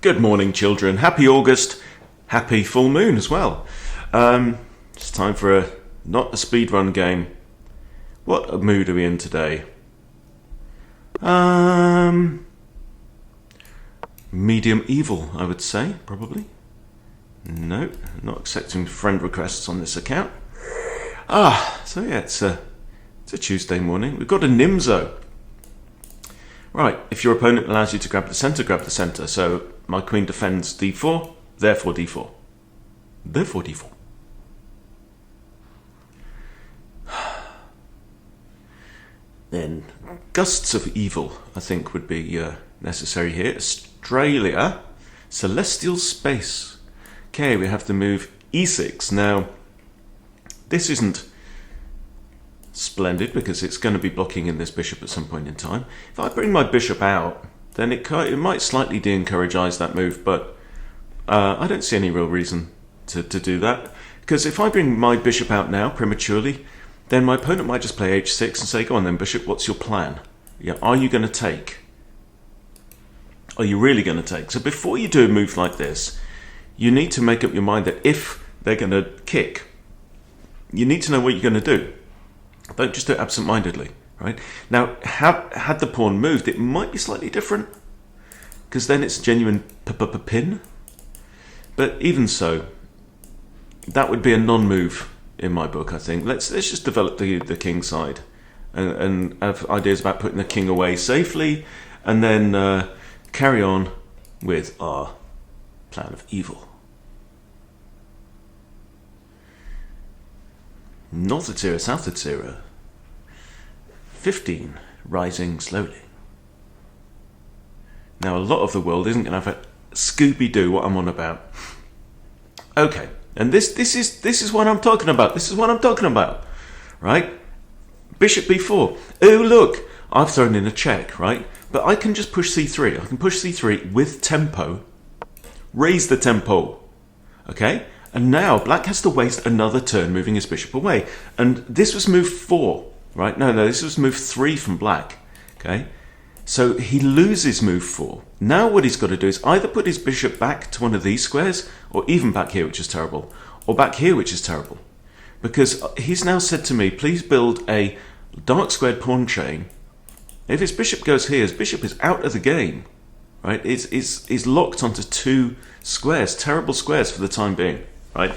Good morning, children. Happy August. Happy full moon as well. It's time for not a speedrun game. What mood are we in today? Medium evil, I would say, probably. No, not accepting friend requests on this account. So yeah, it's a Tuesday morning. We've got a Nimzo. Right, if your opponent allows you to grab the centre. So my queen defends d4, therefore d4. Therefore d4. Then gusts of evil, I think, would be necessary here. Australia, celestial space. Okay, we have to move e6. Now, this isn't splendid because it's going to be blocking in this bishop at some point in time. If I bring my bishop out, then it might slightly de-encourage that move, but I don't see any real reason to do that. Because if I bring my bishop out now prematurely, then my opponent might just play h6 and say, go on then, bishop, what's your plan? Yeah, are you going to take? Are you really going to take? So before you do a move like this, you need to make up your mind that if they're going to kick, you need to know what you're going to do. Don't just do it absent-mindedly, right? Now, had the pawn moved, it might be slightly different, because then it's a genuine pin. But even so, that would be a non-move in my book, I think. Let's just develop the king side and have ideas about putting the king away safely, and then carry on with our plan of evil. North of zero, south of 0. 15, rising slowly. Now, a lot of the world isn't going to have a Scooby-Doo what I'm on about. Okay, and this is what I'm talking about. This is what I'm talking about, right? Bishop b4. Oh, look, I've thrown in a check, right? But I can just push c3. I can push c3 with tempo, raise the tempo, okay? And now black has to waste another turn moving his bishop away. And this was move 4, right? No, this was move 3 from black, okay? So he loses move 4. Now what he's got to do is either put his bishop back to one of these squares, or even back here, which is terrible, or back here, which is terrible. Because he's now said to me, please build a dark squared pawn chain. If his bishop goes here, his bishop is out of the game, right? Is locked onto 2 squares, terrible squares for the time being. Right,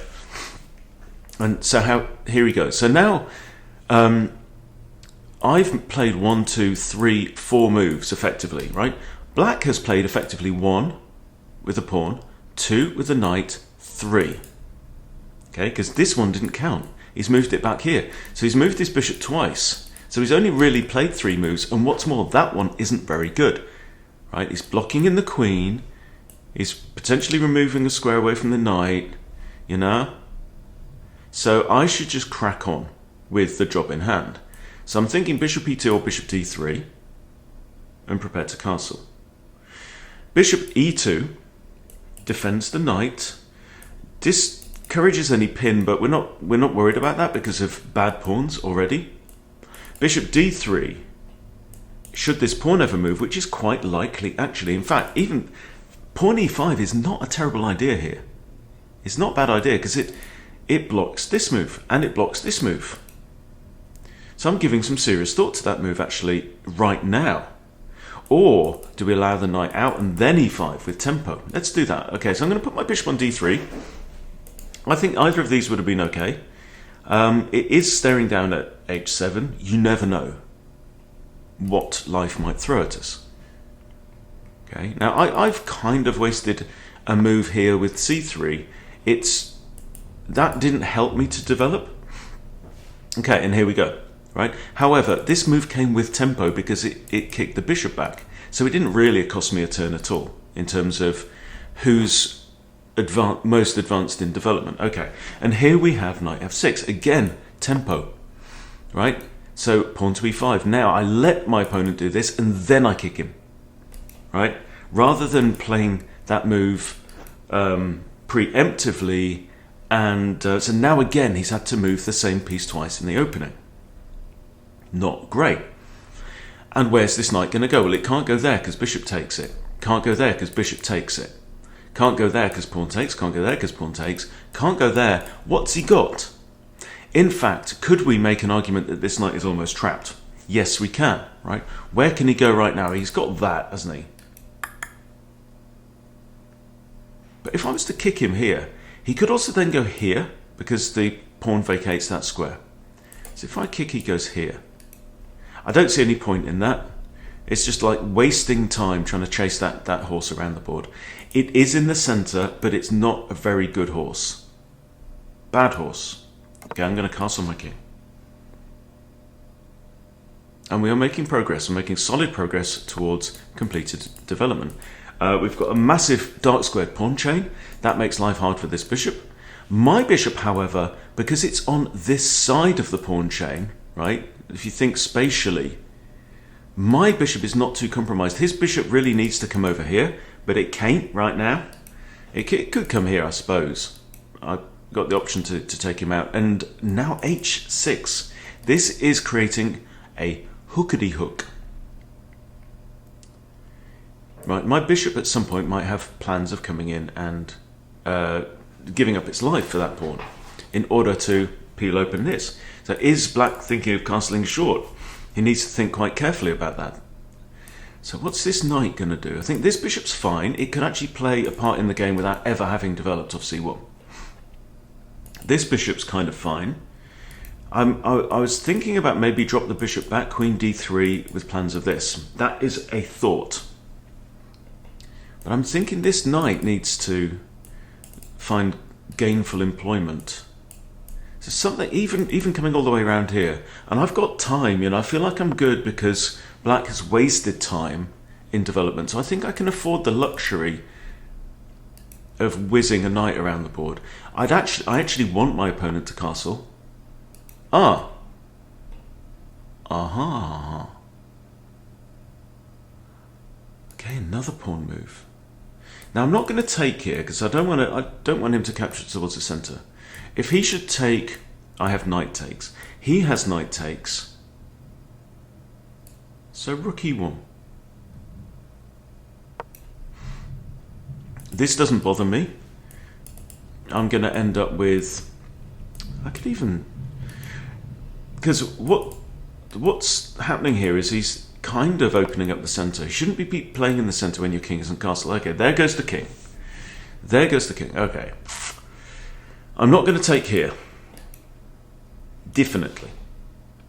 and so here we go. So now I've played 1, 2, 3, 4 moves effectively. Right, black has played effectively 1 with a pawn, 2 with a knight, 3. Okay, because this one didn't count. He's moved it back here, so he's moved his bishop twice. So he's only really played 3 moves, and what's more, that one isn't very good. Right, he's blocking in the queen. He's potentially removing a square away from the knight. You know? So I should just crack on with the job in hand. So I'm thinking bishop e2 or bishop d3 and prepare to castle. Bishop e2 defends the knight. Discourages any pin, but we're not worried about that because of bad pawns already. Bishop d3. Should this pawn ever move, which is quite likely actually. In fact, even pawn e5 is not a terrible idea here. It's not a bad idea because it blocks this move and it blocks this move. So I'm giving some serious thought to that move actually right now. Or do we allow the knight out and then e5 with tempo? Let's do that. Okay, so I'm going to put my bishop on d3. I think either of these would have been okay. It is staring down at h7. You never know what life might throw at us. Okay, now I've kind of wasted a move here with c3. That didn't help me to develop. Okay, and here we go, right? However, this move came with tempo because it kicked the bishop back. So it didn't really cost me a turn at all in terms of who's most advanced in development. Okay, and here we have knight f6. Again, tempo, right? So pawn to e5. Now I let my opponent do this and then I kick him, right? Rather than playing that move preemptively, and so now again he's had to move the same piece twice in the opening. Not great. And where's this knight going to go? Well, it can't go there because bishop takes it. Can't go there because bishop takes it. Can't go there because pawn takes. Can't go there because pawn takes. Can't go there. What's he got? In fact, could we make an argument that this knight is almost trapped? Yes, we can, right? Where can he go right now? He's got that, hasn't he? But if I was to kick him here, he could also then go here because the pawn vacates that square. So if I kick, he goes here. I don't see any point in that. It's just like wasting time trying to chase that horse around the board. It is in the center, but it's not a very good horse. Bad horse. Okay, I'm going to castle my king. And we are making progress. We're making solid progress towards completed development. We've got a massive dark squared pawn chain. That makes life hard for this bishop. My bishop, however, because it's on this side of the pawn chain, right? If you think spatially, my bishop is not too compromised. His bishop really needs to come over here, but it can't right now. It could come here, I suppose. I've got the option to take him out. And now h6. This is creating a hookity hook. Right, my bishop at some point might have plans of coming in and giving up its life for that pawn in order to peel open this. So is black thinking of castling short? He needs to think quite carefully about that. So what's this knight going to do? I think this bishop's fine. It can actually play a part in the game without ever having developed off c1. This bishop's kind of fine. I was thinking about maybe drop the bishop back, queen d3 with plans of this. That is a thought. But I'm thinking this knight needs to find gainful employment. So something, even coming all the way around here, and I've got time, I feel like I'm good because black has wasted time in development. So I think I can afford the luxury of whizzing a knight around the board. I actually want my opponent to castle. Aha. Okay, another pawn move. Now I'm not going to take here because I don't want him to capture towards the center. If he should take, I have knight takes. He has knight takes. So rook e1. This doesn't bother me. I'm going to end up with, I could even, because what's happening here is he's kind of opening up the center. He shouldn't be playing in the center when your king isn't castle. Okay, there goes the king. There goes the king. Okay. I'm not going to take here. Definitely.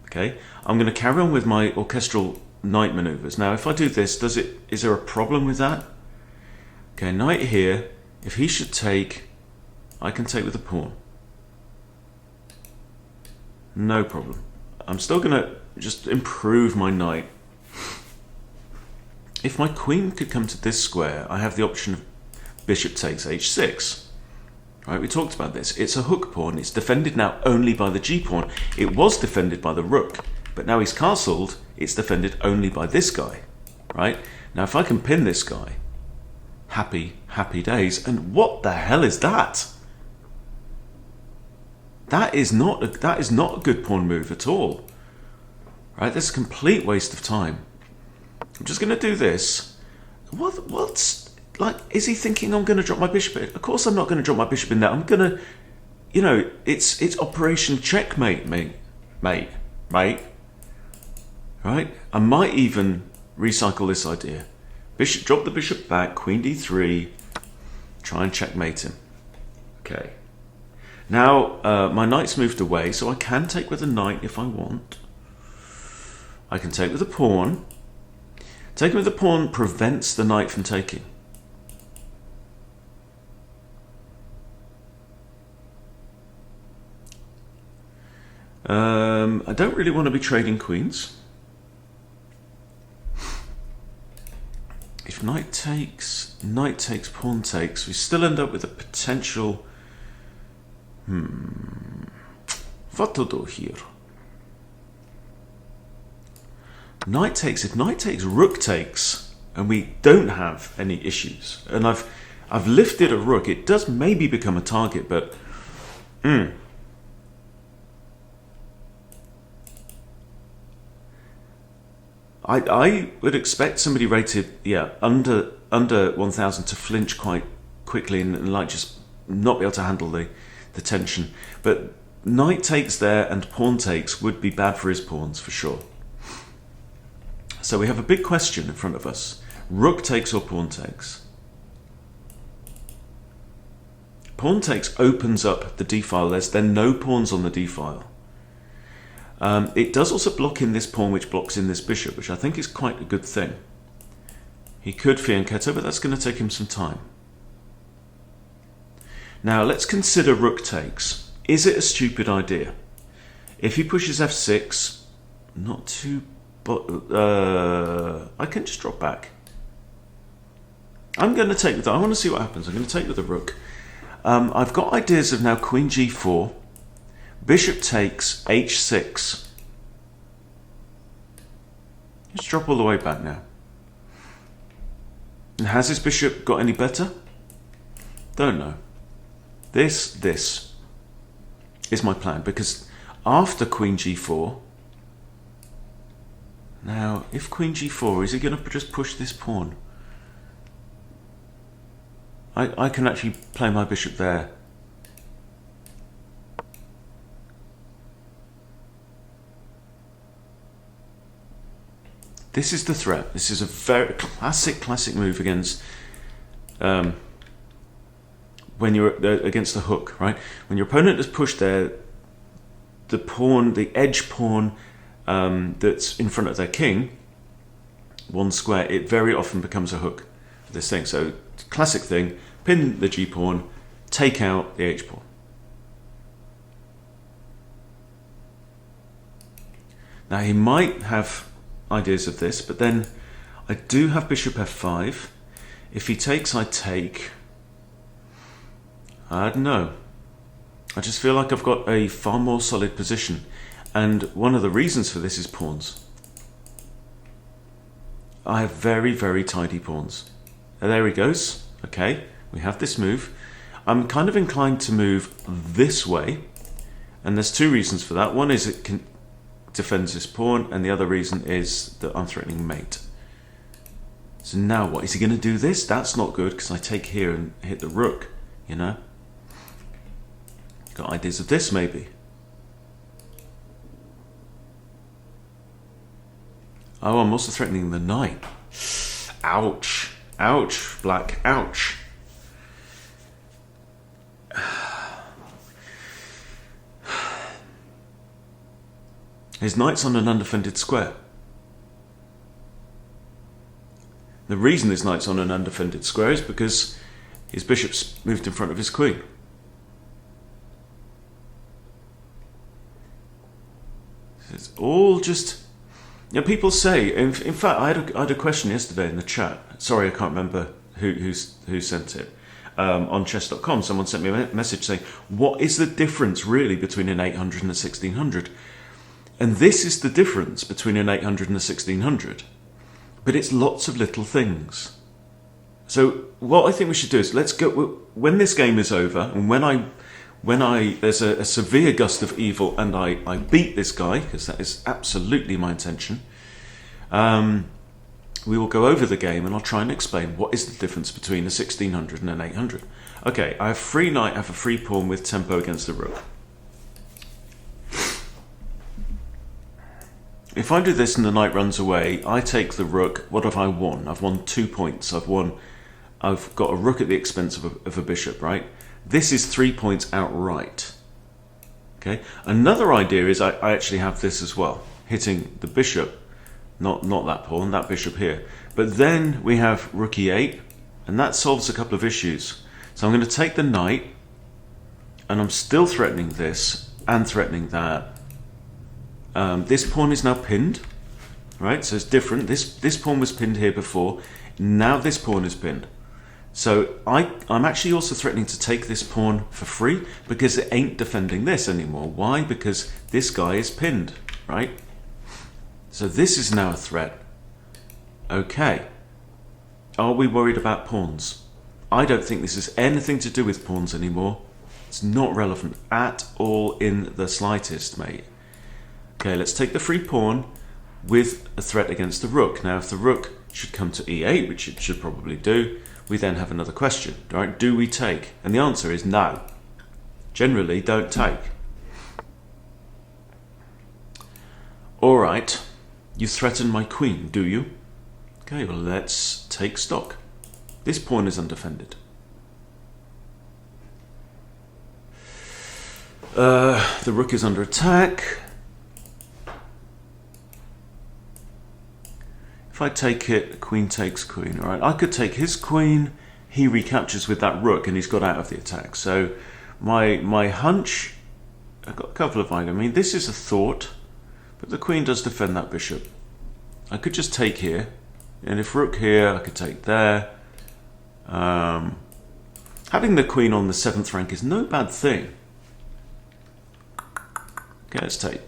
Okay. I'm going to carry on with my orchestral knight maneuvers. Now, if I do this, is there a problem with that? Okay, knight here. If he should take, I can take with a pawn. No problem. I'm still going to just improve my knight. If my queen could come to this square, I have the option of bishop takes h6. Right, we talked about this. It's a hook pawn. It's defended now only by the g-pawn. It was defended by the rook, but now he's castled. It's defended only by this guy. Right? Now, if I can pin this guy, happy days. And what the hell is that? That is not a good pawn move at all. Right? That's a complete waste of time. I'm just going to do this. What's like? Is he thinking I'm going to drop my bishop in? Of course I'm not going to drop my bishop in there. I'm going to, it's Operation Checkmate, mate. Right? I might even recycle this idea. Drop the bishop back, queen d3, try and checkmate him. Okay. Now, my knight's moved away, so I can take with a knight if I want. I can take with a pawn. Taking with a pawn prevents the knight from taking. I don't really want to be trading queens. If knight takes, pawn takes, we still end up with a potential... What to do here? Knight takes, if knight takes, rook takes, and we don't have any issues. And I've lifted a rook. It does maybe become a target, but... I would expect somebody rated, under 1,000 to flinch quite quickly and like just not be able to handle the tension. But knight takes there and pawn takes would be bad for his pawns for sure. So we have a big question in front of us. Rook takes or pawn takes? Pawn takes opens up the d-file. There's then no pawns on the d-file. It does also block in this pawn, which blocks in this bishop, which I think is quite a good thing. He could fianchetto, but that's going to take him some time. Now let's consider rook takes. Is it a stupid idea? If he pushes f6, not too... I can just drop back. I'm going to take with... I want to see what happens. I'm going to take with the rook. I've got ideas of now queen g4, bishop takes h6. Let's drop all the way back now. And has his bishop got any better? Don't know. This is my plan, because after queen g4, now if queen g4, is he going to just push this pawn? I can actually play my bishop there. This is the threat. This is a very classic move against when you're against the hook, right? When your opponent has pushed there, the pawn, the edge pawn that's in front of their king, one square, it very often becomes a hook for this thing. So classic thing, pin the g pawn, take out the h pawn. Now he might have ideas of this, but then I do have bishop f5. If he takes, I take. I don't know. I just feel like I've got a far more solid position, and one of the reasons for this is pawns. I have very tidy pawns. There he goes. Okay, we have this move. I'm kind of inclined to move this way, and there's two reasons for that. One is it can defends this pawn, and the other reason is that I'm threatening mate. So now what? Is he going to do this? That's not good, because I take here and hit the rook, you know? Got ideas of this, maybe. Oh, I'm also threatening the knight. Ouch. Ouch, black. Ouch. His knight's on an undefended square. The reason his knight's on an undefended square is because his bishop's moved in front of his queen. It's all just... You know, people say... In fact, I had a question yesterday in the chat. Sorry, I can't remember who sent it. On chess.com, someone sent me a message saying, what is the difference really between an 800 and a 1600? And this is the difference between an 800 and a 1600. But it's lots of little things. So what I think we should do is, let's go, when this game is over, and when there's a severe gust of evil and I beat this guy, because that is absolutely my intention, we will go over the game and I'll try and explain what is the difference between a 1600 and an 800. Okay, I have free knight, I have a free pawn with tempo against the rook. If I do this and the knight runs away, I take the rook. What have I won? I've won 2 points. I've got a rook at the expense of a bishop, right? This is 3 points outright. Okay. Another idea is I actually have this as well, hitting the bishop, not that pawn, that bishop here. But then we have rook e8, and that solves a couple of issues. So I'm going to take the knight, and I'm still threatening this and threatening that. This pawn is now pinned, right? So it's different. This pawn was pinned here before. Now this pawn is pinned. So I'm actually also threatening to take this pawn for free because it ain't defending this anymore. Why? Because this guy is pinned, right? So this is now a threat. Okay. Are we worried about pawns? I don't think this has anything to do with pawns anymore. It's not relevant at all in the slightest, mate. Okay, let's take the free pawn with a threat against the rook. Now, if the rook should come to e8, which it should probably do, we then have another question, right? Do we take? And the answer is no. Generally, don't take. All right, you threaten my queen, do you? Okay, well, let's take stock. This pawn is undefended. The rook is under attack. If I take it, queen takes queen. All right, I could take his queen. He recaptures with that rook, and he's got out of the attack. So my hunch, I've got a couple of items. I mean, this is a thought, but the queen does defend that bishop. I could just take here, and if rook here, I could take there. Having the queen on the 7th rank is no bad thing. Okay, let's take.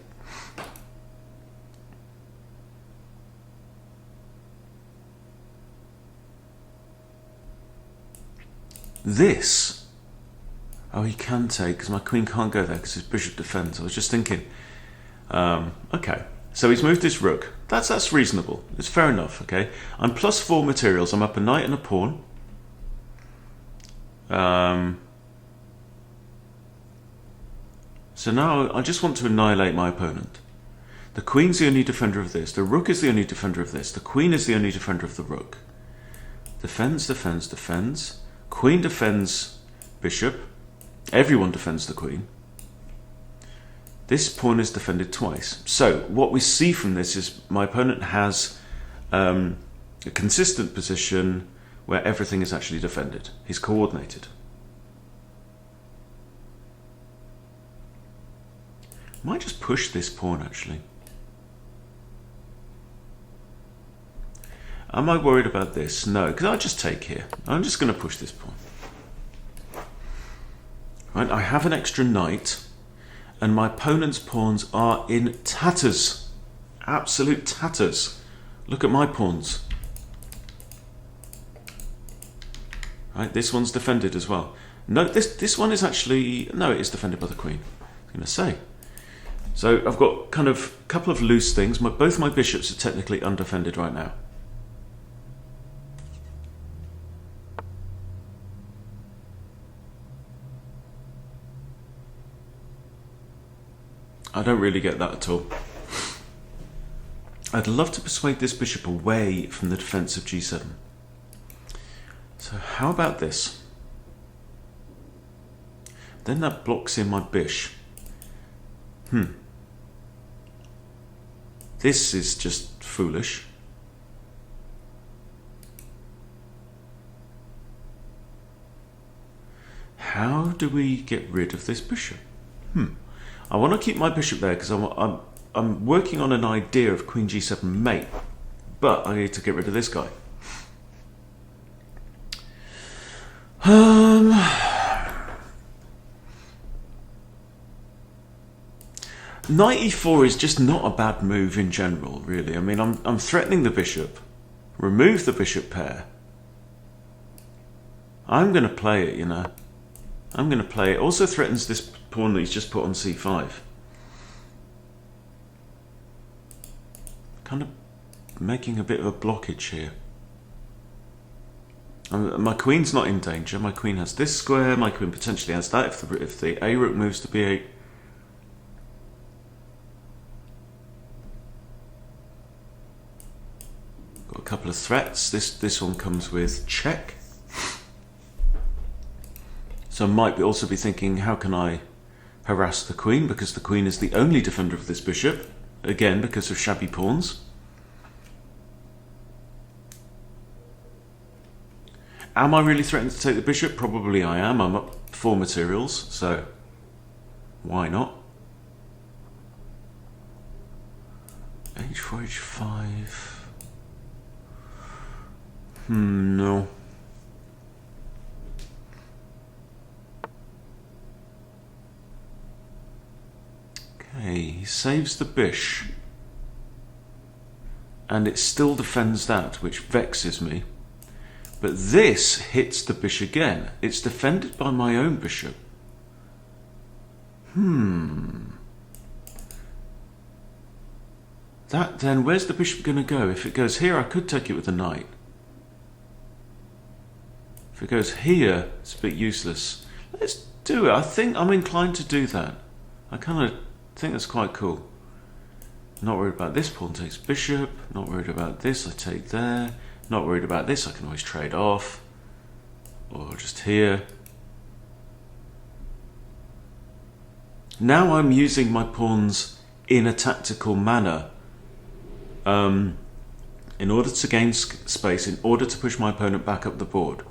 This. Oh, he can take, because my queen can't go there because his bishop defends. I was just thinking. Okay, so he's moved his rook. That's reasonable. It's fair enough, okay? I'm +4 materials. I'm up a knight and a pawn. So now I just want to annihilate my opponent. The queen's the only defender of this. The rook is the only defender of this. The queen is the only defender of the rook. Defends, defends, defends. Queen defends bishop. Everyone defends the queen. This pawn is defended twice. So what we see from this is my opponent has a consistent position where everything is actually defended. He's coordinated. I might just push this pawn, actually. Am I worried about this? No, because I'll just take here. I'm just going to push this pawn. Right, I have an extra knight, and my opponent's pawns are in tatters. Absolute tatters. Look at my pawns. Right, this one's defended as well. No, this one is actually... No, it is defended by the queen. I was going to say. So I've got kind of a couple of loose things. Both my bishops are technically undefended right now. I don't really get that at all. I'd love to persuade this bishop away from the defense of g7. So how about this? Then that blocks in my bishop. This is just foolish. How do we get rid of this bishop? I want to keep my bishop there because I'm working on an idea of queen g7 mate, but I need to get rid of this guy. Knight e4 is just not a bad move in general, really. I mean, I'm threatening the bishop. Remove the bishop pair. I'm going to play it, you know. I'm going to play it. Also threatens this pawn that he's just put on c5. Kind of making a bit of a blockage here. My queen's not in danger. My queen has this square. My queen potentially has that if the a rook moves to b8. Got a couple of threats. This one comes with check. So I might also be thinking, how can I harass the queen? Because the queen is the only defender of this bishop. Again, because of shabby pawns. Am I really threatening to take the bishop? Probably I am. I'm up 4 materials, so why not? h4, h5. No. Okay, he saves the bishop. And it still defends that, which vexes me. But this hits the bishop again. It's defended by my own bishop. That then, where's the bishop going to go? If it goes here, I could take it with a knight. it goes here, it's a bit useless. Let's do it. I think I'm inclined to do that. I kind of think that's quite cool. Not worried about this, pawn takes bishop. Not worried about this, I take there. Not worried about this, I can always trade off. Or just here. Now I'm using my pawns in a tactical manner. In order to gain space, in order to push my opponent back up the board.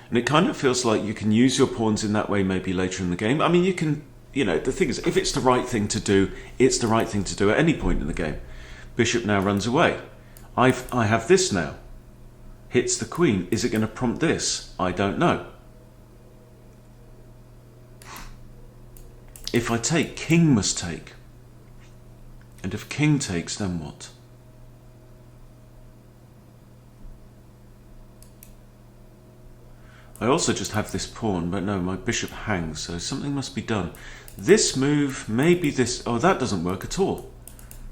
And it kind of feels like you can use your pawns in that way maybe later in the game. I mean, you can, the thing is, if it's the right thing to do, it's the right thing to do at any point in the game. Bishop now runs away. I have this now. Hits the queen. Is it going to prompt this? I don't know. If I take, king must take. And if king takes, then what? I also just have this pawn, but no, my bishop hangs, so something must be done. This move, maybe this... Oh, that doesn't work at all.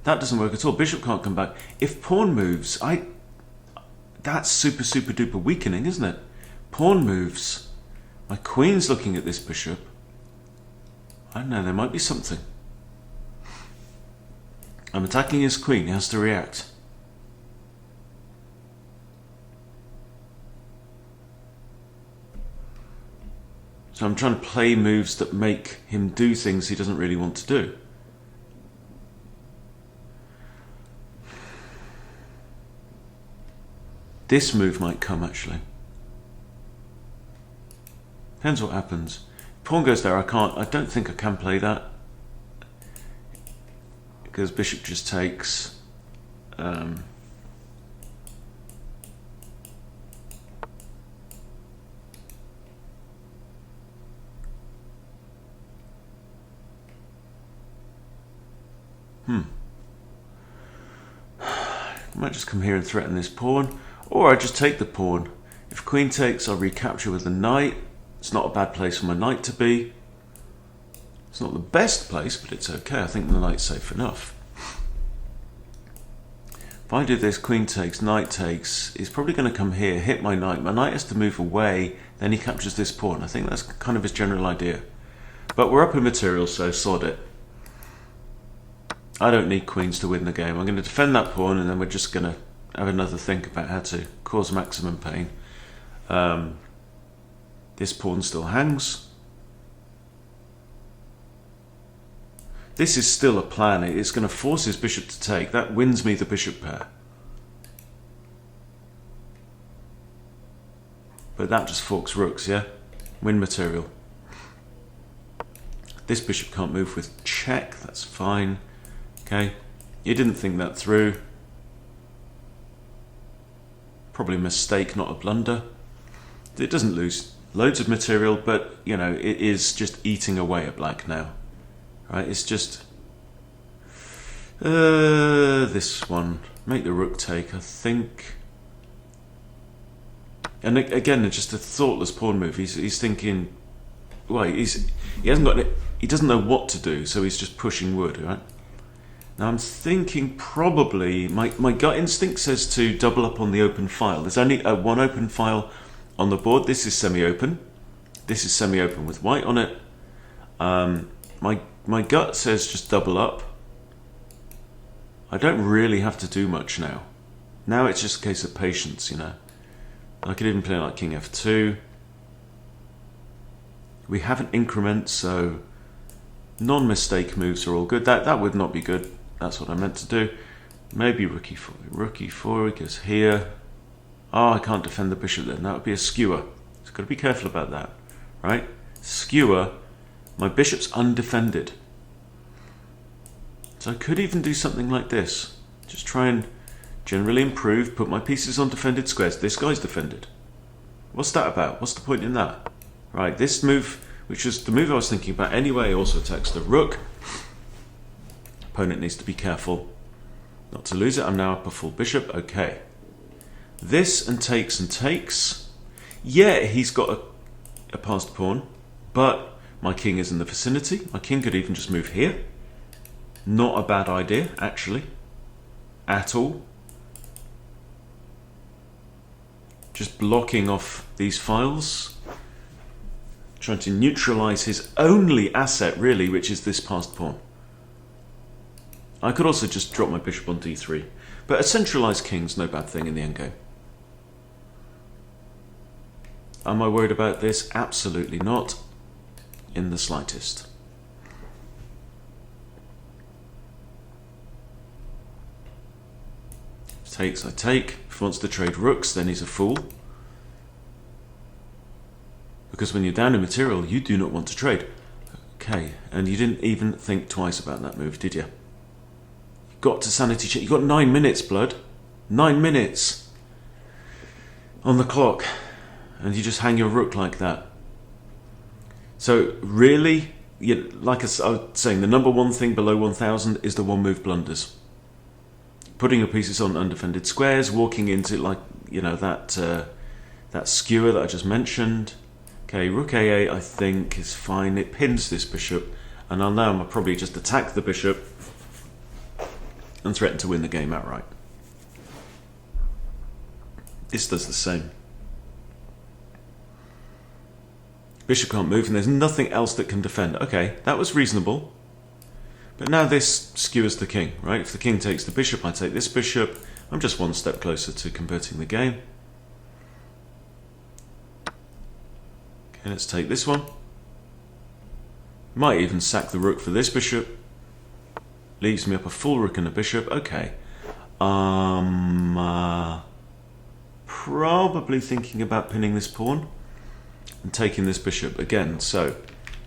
That doesn't work at all. Bishop can't come back. If pawn moves, that's super, super duper weakening, isn't it? Pawn moves. My queen's looking at this bishop. I don't know, there might be something. I'm attacking his queen, he has to react. So I'm trying to play moves that make him do things he doesn't really want to do. This move might come, actually. Depends what happens. Pawn goes there, I don't think I can play that. Because bishop just takes. I might just come here and threaten this pawn. Or I just take the pawn. If queen takes, I'll recapture with the knight. It's not a bad place for my knight to be. It's not the best place, but it's okay. I think the knight's safe enough. If I do this, queen takes, knight takes, he's probably going to come here, hit my knight. My knight has to move away, then he captures this pawn. I think that's kind of his general idea. But we're up in material, so sod it. I don't need queens to win the game. I'm going to defend that pawn, and then we're just going to have another think about how to cause maximum pain. This pawn still hangs. This is still a plan. It's going to force his bishop to take. That wins me the bishop pair. But that just forks rooks, yeah? Win material. This bishop can't move with check. That's fine. Okay. You didn't think that through. Probably a mistake, not a blunder. It doesn't lose loads of material, but, it is just eating away at black now. Right, it's just this one. Make the rook take, I think. And again, it's just a thoughtless pawn move. He's thinking, well, he hasn't got it. He doesn't know what to do, so he's just pushing wood. Right. Now I'm thinking probably my gut instinct says to double up on the open file. There's only one open file on the board. This is semi-open. This is semi-open with white on it. My gut says just double up. I don't really have to do much now. Now it's just a case of patience, I could even play like king f2. We have an increment, so non-mistake moves are all good. That would not be good. That's what I meant to do. Maybe rook e4. Rook e4, he goes here. Oh, I can't defend the bishop then. That would be a skewer. So got to be careful about that, right? Skewer. My bishop's undefended. So I could even do something like this. Just try and generally improve, put my pieces on defended squares. This guy's defended. What's that about? What's the point in that? Right, this move, which is the move I was thinking about anyway, also attacks the rook. Opponent needs to be careful not to lose it. I'm now up a full bishop. Okay. This and takes. Yeah, he's got a passed pawn, but my king is in the vicinity. My king could even just move here. Not a bad idea, actually. At all. just blocking off these files, trying to neutralize his only asset, really, which is this passed pawn. I could also just drop my bishop on d3, but a centralized king's no bad thing in the endgame. Am I worried about this? Absolutely not, in the slightest. Takes, I take. If he wants to trade rooks, then he's a fool. Because when you're down in material, you do not want to trade. Okay, and you didn't even think twice about that move, did you? You got to sanity check. You got 9 minutes, blood. 9 minutes on the clock, and you just hang your rook like that. So really, like I was saying, the number one thing below 1000 is the one move blunders. Putting your pieces on undefended squares, walking into, like, you know, that skewer that I just mentioned. Okay, rook a8 I think is fine. It pins this bishop, and I'll now probably just attack the bishop and threaten to win the game outright. This does the same. Bishop can't move, and there's nothing else that can defend. Okay, that was reasonable. But now this skewers the king, right? If the king takes the bishop, I take this bishop. I'm just one step closer to converting the game. Okay, let's take this one. Might even sack the rook for this bishop. Leaves me up a full rook and a bishop. Okay. Probably thinking about pinning this pawn and taking this bishop again. So,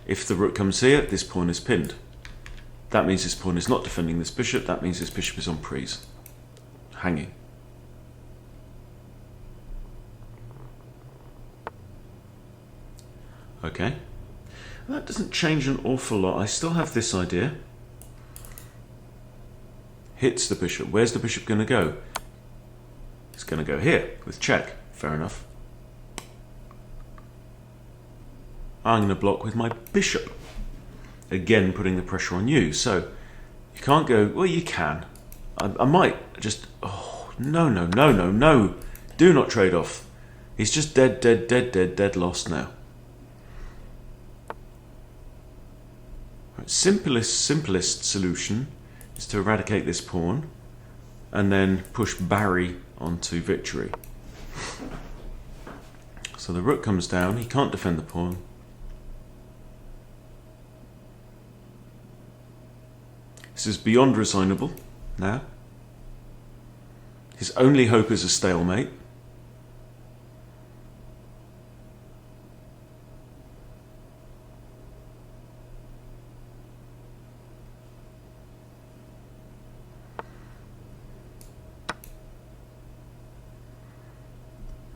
if the rook comes here, this pawn is pinned. That means this pawn is not defending this bishop. That means this bishop is on prise, hanging. Okay. That doesn't change an awful lot. I still have this idea. Hits the bishop. Where's the bishop going to go? It's going to go here with check. Fair enough. I'm going to block with my bishop. Again, putting the pressure on you. So you can't go, well, you can. I might just, oh, no. Do not trade off. He's just dead lost now. Right, simplest solution is to eradicate this pawn and then push Barry onto victory. So the rook comes down. He can't defend the pawn. This is beyond resignable now. His only hope is a stalemate.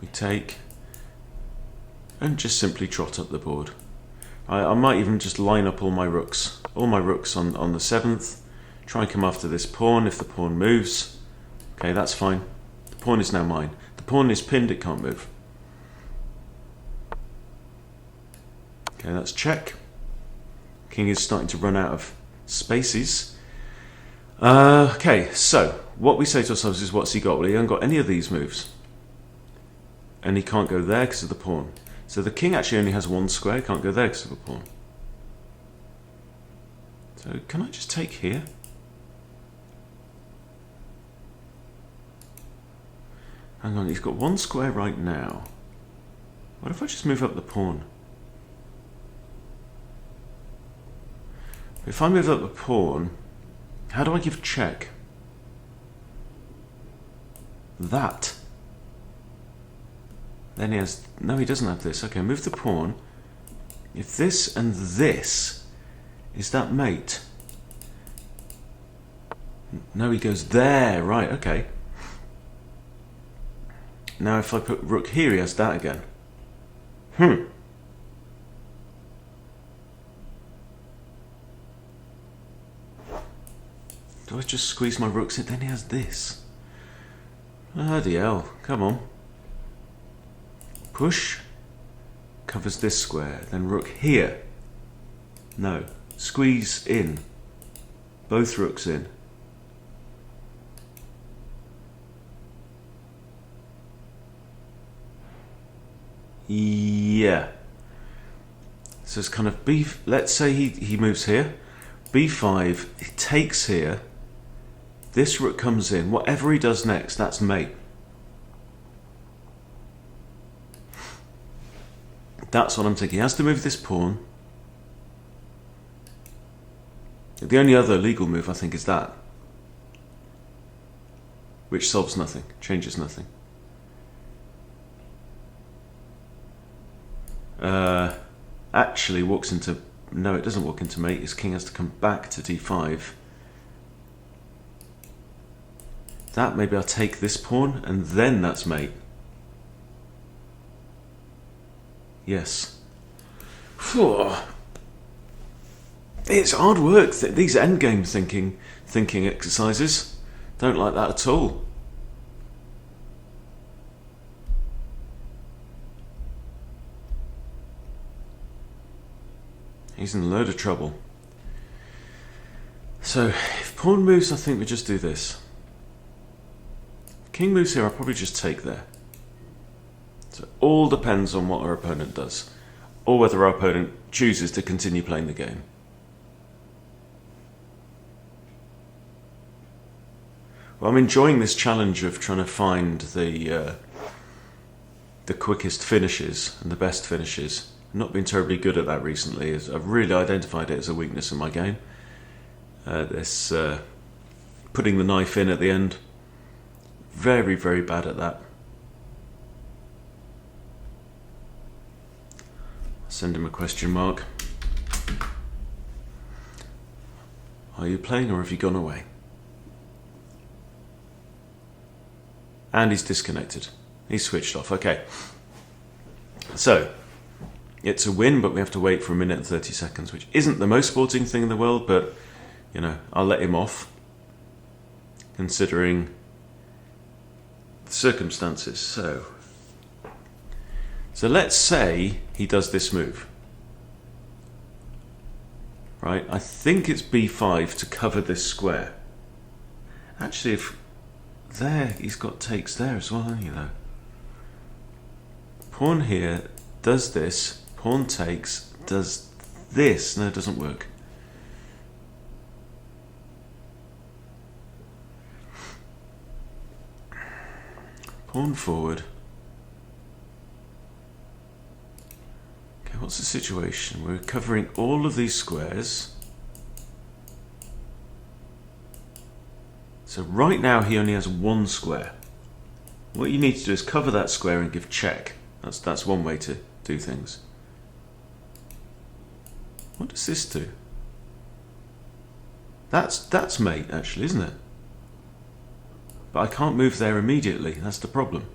We take and just simply trot up the board. I might even just line up all my rooks on the 7th. Try and come after this pawn. If the pawn moves, okay, that's fine. The pawn is now mine. The pawn is pinned, it can't move. Okay, that's check. King is starting to run out of spaces. Okay, so what we say to ourselves is, what's he got? Well, he hasn't got any of these moves. And he can't go there because of the pawn. So the king actually only has one square, can't go there because of a pawn. So can I just take here? Hang on, he's got one square right now. What if I just move up the pawn? If I move up the pawn, how do I give check? That. Then he has... No, he doesn't have this. Okay, move the pawn. If this and this, is that mate? No, he goes there. Right, okay. Now if I put rook here, he has that again. Do I just squeeze my rooks in? Then he has this. Bloody hell. Come on. Push. Covers this square. Then rook here. No. Squeeze in. Both rooks in. Yeah. So it's kind of B. Let's say he moves here. B5, he takes here. This rook comes in. Whatever he does next, that's mate. That's what I'm thinking. He has to move this pawn. The only other legal move, I think, is that. Which solves nothing, changes nothing. Actually walks into... No, it doesn't walk into mate. His king has to come back to d5. That, maybe I'll take this pawn, and then that's mate. Yes. Phew. It's hard work. These endgame thinking exercises. Don't like that at all. He's in a load of trouble. So, if pawn moves, I think we just do this. If king moves here, I'll probably just take there. So it all depends on what our opponent does, or whether our opponent chooses to continue playing the game. Well, I'm enjoying this challenge of trying to find the quickest finishes and the best finishes. I've not been terribly good at that recently, as I've really identified it as a weakness in my game. This putting the knife in at the end. Very, very bad at that. Send him a question mark. Are you playing or have you gone away? And he's disconnected. He's switched off. Okay. So, it's a win, but we have to wait for 1 minute and 30 seconds, which isn't the most sporting thing in the world, but, you know, I'll let him off, considering the circumstances. So let's say he does this move. Right? I think it's b5 to cover this square. Actually, if there, he's got takes there as well, hasn't he, though? Pawn here does this. Pawn takes, does this. No, it doesn't work. Pawn forward. Okay, what's the situation? We're covering all of these squares. So right now he only has one square. What you need to do is cover that square and give check. That's one way to do things. What does this do? That's mate, actually, isn't it? But I can't move there immediately. That's the problem.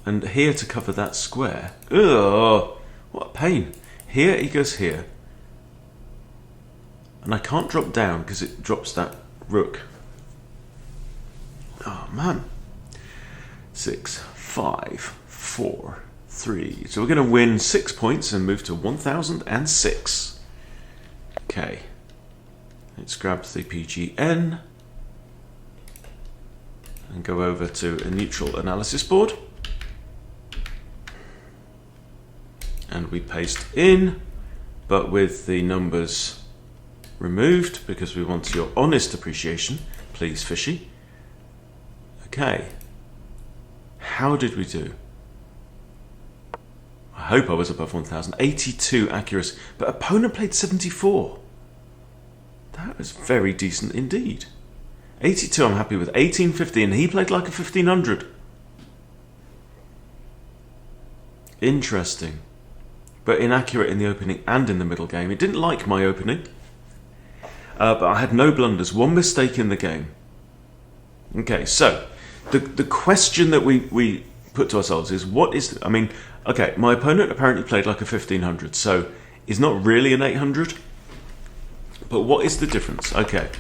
And here to cover that square. Ugh, what a pain. Here he goes here. And I can't drop down because it drops that rook. Oh man. 6, 5, 4, 3. So we're going to win 6 points and move to 1006. Okay. Let's grab the PGN and go over to a neutral analysis board. And we paste in, but with the numbers removed because we want your honest appreciation, please, Fishy. Okay. How did we do? I hope I was above 1000. 82 accuracy, but opponent played 74. That was very decent indeed. 82 I'm happy with. 1850, and he played like a 1500. Interesting. But inaccurate in the opening and in the middle game. It didn't like my opening. But I had no blunders. One mistake in the game. Okay, so the question that we put to ourselves is, what is... I mean, okay, my opponent apparently played like a 1500, so he's not really an 800. But what is the difference? Okay.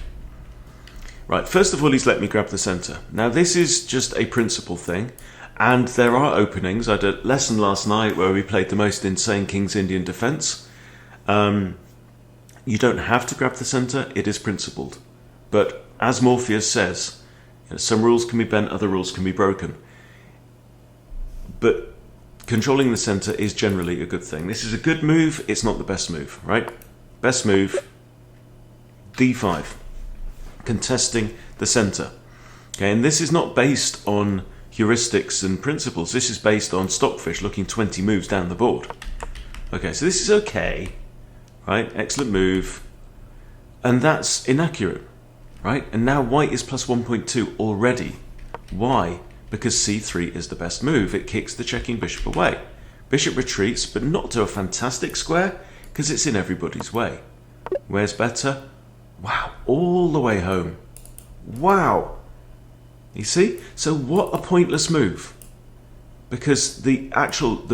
Right, first of all, he's let me grab the centre. Now, this is just a principle thing. And there are openings. I did a lesson last night where we played the most insane King's Indian defence. You don't have to grab the centre. It is principled. But as Morpheus says, you know, some rules can be bent, other rules can be broken. but controlling the center is generally a good thing. This is a good move. It's not the best move, right? Best move, d5, contesting the center. Okay, and this is not based on heuristics and principles. This is based on Stockfish looking 20 moves down the board. Okay, so this is okay, right? Excellent move. And that's inaccurate, right? And now white is plus 1.2 already. Why? Because c3 is the best move. It kicks the checking bishop away. Bishop retreats, but not to a fantastic square, because it's in everybody's way. Where's better? Wow, all the way home. Wow. You see? So what a pointless move. Because the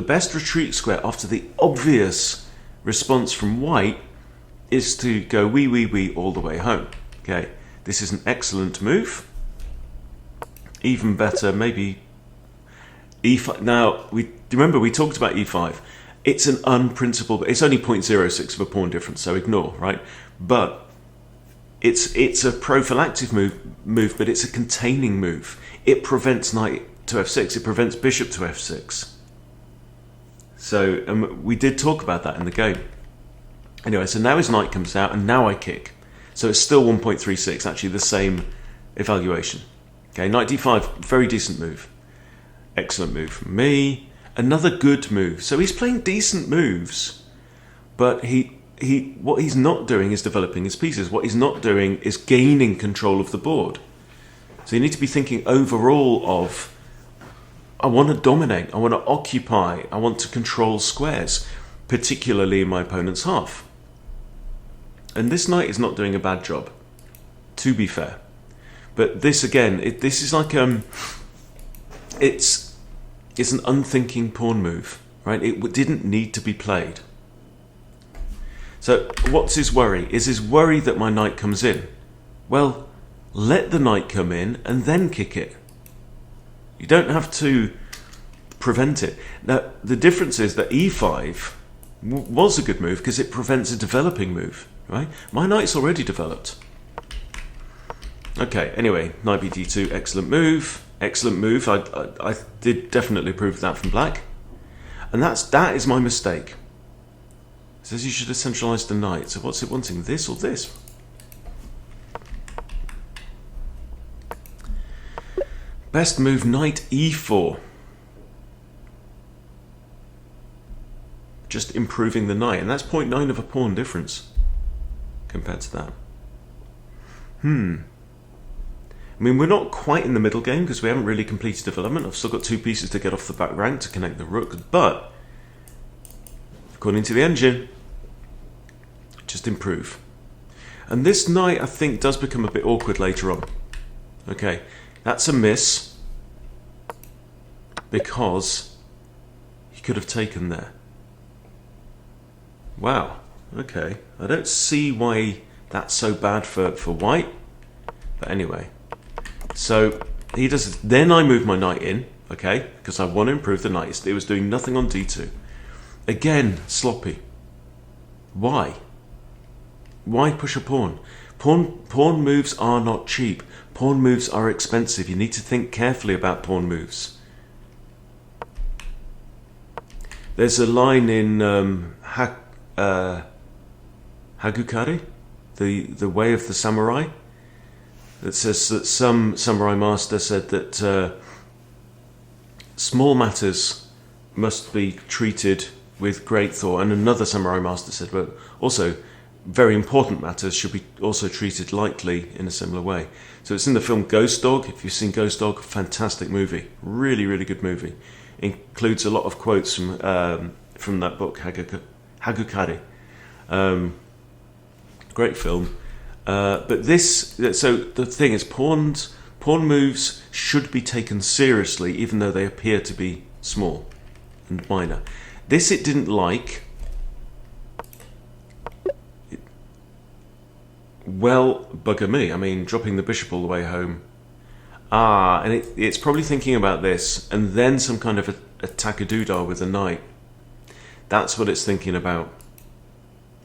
best retreat square after the obvious response from white is to go wee all the way home. Okay, this is an excellent move. Even better, maybe e5. Now, remember we talked about e5. It's an unprincipled, it's only 0.06 of a pawn difference, so ignore, right? But it's a prophylactic move, but it's a containing move. It prevents knight to f6. It prevents bishop to f6. So we did talk about that in the game. Anyway, so now his knight comes out, and now I kick. So it's still 1.36, actually the same evaluation. Okay, knight d5, very decent move. Excellent move from me. Another good move. So he's playing decent moves, but what he's not doing is developing his pieces. What he's not doing is gaining control of the board. So you need to be thinking overall of, I want to dominate, I want to occupy, I want to control squares, particularly in my opponent's half. And this knight is not doing a bad job, to be fair. But this again, this is like it's an unthinking pawn move, right? It didn't need to be played. So what's his worry? Is his worry that my knight comes in? Well, let the knight come in and then kick it. You don't have to prevent it. Now, the difference is that e5 was a good move because it prevents a developing move, right? My knight's already developed. Okay, anyway, knight bd2, excellent move. Excellent move. I did definitely approve of that from black. And that is my mistake. It says you should have centralized the knight. So what's it wanting, this or this? Best move, knight e4. Just improving the knight, and that's 0.9 of a pawn difference compared to that. I mean, we're not quite in the middle game because we haven't really completed development. I've still got 2 pieces to get off the back rank to connect the rook, but according to the engine, just improve. And this knight, I think, does become a bit awkward later on. Okay, that's a miss because he could have taken there. Wow, okay. I don't see why that's so bad for white, but anyway. So he does. Then I move my knight in, okay, because I want to improve the knight. It was doing nothing on d2. Again, sloppy. Why? Why push a pawn? Pawn moves are not cheap. Pawn moves are expensive. You need to think carefully about pawn moves. There's a line in Hagukari, the Way of the Samurai, that says that some samurai master said that small matters must be treated with great thought, and another samurai master said, well, also very important matters should be also treated lightly in a similar way. So it's in the film Ghost Dog. If you've seen Ghost Dog, fantastic movie, really, really good movie. Includes a lot of quotes from that book, Hagukari. Great film. But so the thing is, pawn moves should be taken seriously, even though they appear to be small and minor. This it didn't like. Well, bugger me. I mean, dropping the bishop all the way home. And it's probably thinking about this, and then some kind of a tacadoodah with a knight. That's what it's thinking about.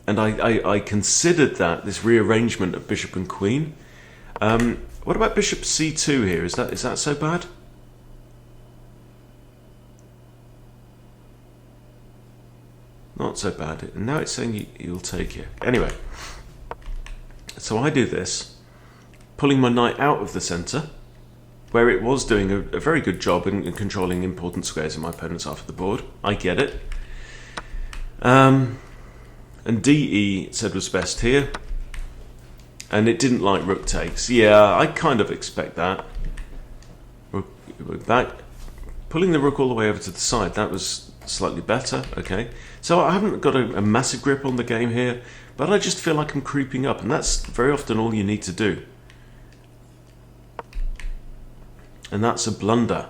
And I considered that, this rearrangement of bishop and queen. What about bishop c2 here? Is that so bad? Not so bad. And now it's saying you'll take it. Anyway, so I do this, pulling my knight out of the centre, where it was doing a very good job in controlling important squares in my opponent's half of the board. I get it. And DE it said was best here. And it didn't like rook takes. Yeah, I kind of expect that. Rook back. Pulling the rook all the way over to the side, that was slightly better. Okay. So I haven't got a massive grip on the game here, but I just feel like I'm creeping up, and that's very often all you need to do. And that's a blunder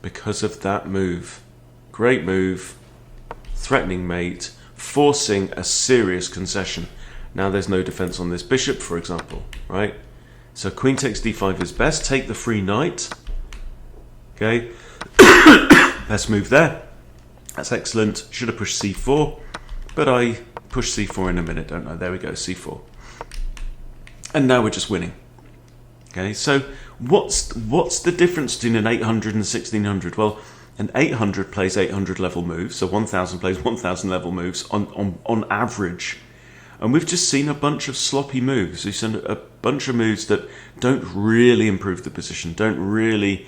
because of that move. Great move, threatening mate, forcing a serious concession. Now there's no defense on this bishop, for example, right? So queen takes d5 is best. Take the free knight. Okay, best move there. That's excellent. Should have pushed c4, but I push c4 in a minute, don't I? There we go, c4. And now we're just winning. Okay, so what's the difference between an 800 and 1600? Well, an 800 plays 800 level moves, so 1000 plays 1000 level moves on average. And we've just seen a bunch of sloppy moves. We've seen a bunch of moves that don't really improve the position, don't really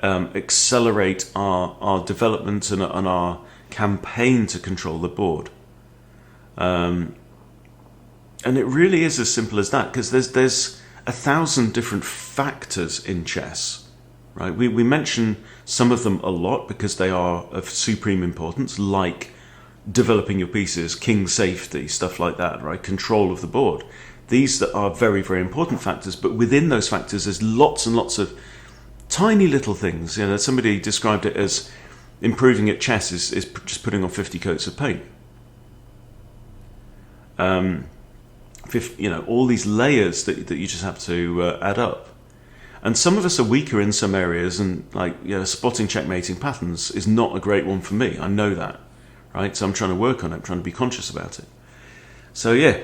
accelerate our development and our campaign to control the board. And it really is as simple as that, because there's 1,000 different factors in chess, right? We mention some of them a lot because they are of supreme importance, like developing your pieces, king safety, stuff like that, right? Control of the board. These that are very, very important factors, but within those factors there's lots and lots of tiny little things. You know, somebody described it as improving at chess is just putting on 50 coats of paint. You know, all these layers that you just have to add up. And some of us are weaker in some areas, and like, you know, spotting checkmating patterns is not a great one for me. I know that, right? So I'm trying to work on it. I'm trying to be conscious about it. So yeah,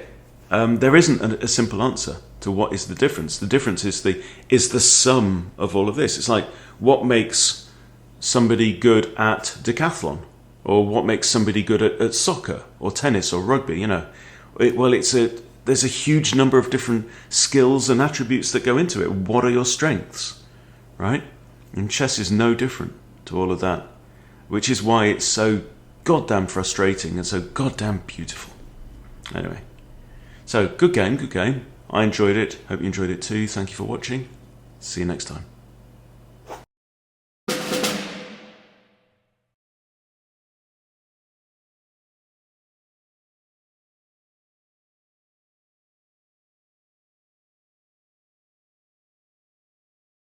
there isn't a simple answer to what is the difference. The difference is the sum of all of this. It's like, what makes somebody good at decathlon, or what makes somebody good at soccer or tennis or rugby? You know, there's a huge number of different skills and attributes that go into it. What are your strengths, right? And chess is no different to all of that, which is why it's so goddamn frustrating and so goddamn beautiful. Anyway, so good game. I enjoyed it. Hope you enjoyed it too. Thank you for watching. See you next time.